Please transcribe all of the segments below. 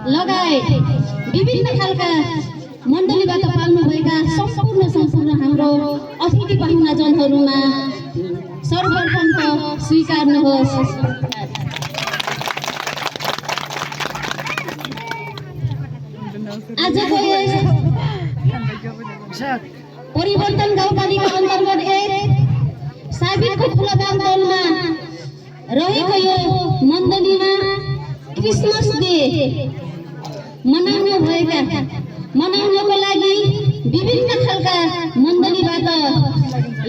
लगायत विभिन्न खालका मण्डलीबाट पाल्नुभएका सम्पूर्ण हाम्रो अतिथि पाहुनाजनहरूमा सर्वप्रथम त स्वीकार्नुहोस्। आजको यस परिवर्तन गाउँपालिका अन्तर्गत एक साबितको फुलबाङ दलमा रहेको यो मण्डलीमा क्रिसमस डे मनाउनको लागि विभिन्न खालका मण्डलीबाट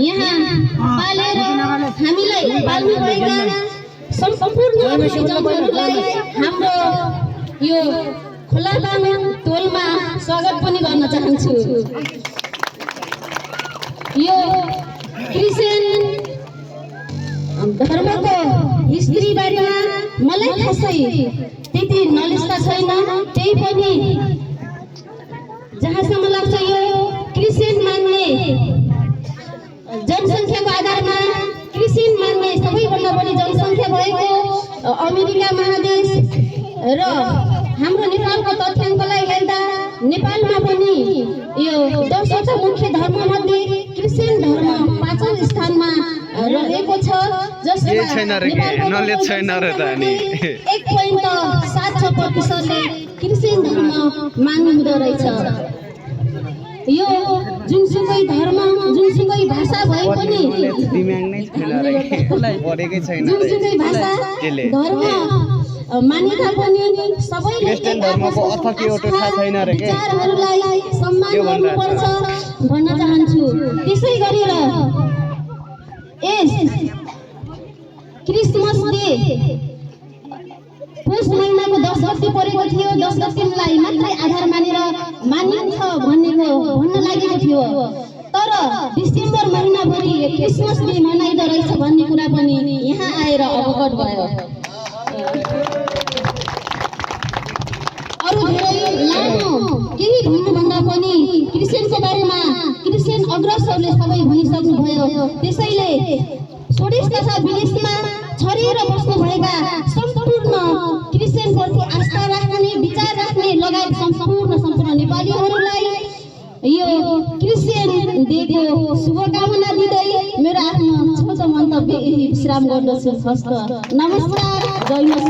यहाँ पालेर हामीलाई पाल्नुभएका सम्पूर्ण अतिथिजनहरूलाई हाम्रो यो खोलाबाङ टोलमा स्वागत पनि गर्न चाहन्छु। यो क्रिस्चियन धर्मको हिस्ट्री बारेमा मलाई खासै त्यति नलेज त छैन, त्यही पनि जहाँसम्म लाग्छ यो क्रिस्चियन मान्ने जनसङ्ख्याको आधारमा क्रिस्चियन मान्ने सबैभन्दा बढी जनसङ्ख्या भएको अमेरिका महादेश र हाम्रो नेपालको तथ्याङ्कलाई हेर्दा नेपालमा पनि यो 10वटा मुख्य धर्ममध्ये क्रिस्चियन धर्म 5औं स्थानमा रहेको छ, जसमा 1.76% क्रिस्चियन धर्म मान्नुहुँदो रहेछ। यो जुनसुकै धर्म जुनसुकै भाषा भए पनि जुनसुकै भाषा धर्म मान्यता पनि सबैले विचारहरूलाई सम्मान गर्नुपर्छ भन्न चाहन्छु। त्यसै गरेर यस क्रिसमस डे पुष महिनाको 10 गते परेको थियो। 10 गतेलाई मात्रै आधार मानेर मानिन्छ भन्न लागेको थियो, तर डिसेम्बर महिनाभरि क्रिसमस डे मनाइदो रहेछ भन्ने कुरा पनि यहाँ आएर अवगत भयो। अरू धेरै लामो केही भन्नुभन्दा पनि क्रिस्चियनको बारेमा क्रिस्चियन अग्रजहरूले सबै भनिसक्नुभयो। त्यसैले स्वदेश तथा विदेशमा छरेर बस्नुभएका सम्पूर्ण क्रिस्चियनप्रति आस्था राख्ने विचार राख्ने लगायत सम्पूर्ण नेपालीहरूलाई यो क्रिस्चियन डेको शुभकामना दिँदै मेरो आफ्नो छोटो मन्तव्य विश्राम गर्दछु। हस्त नमस्कार, जय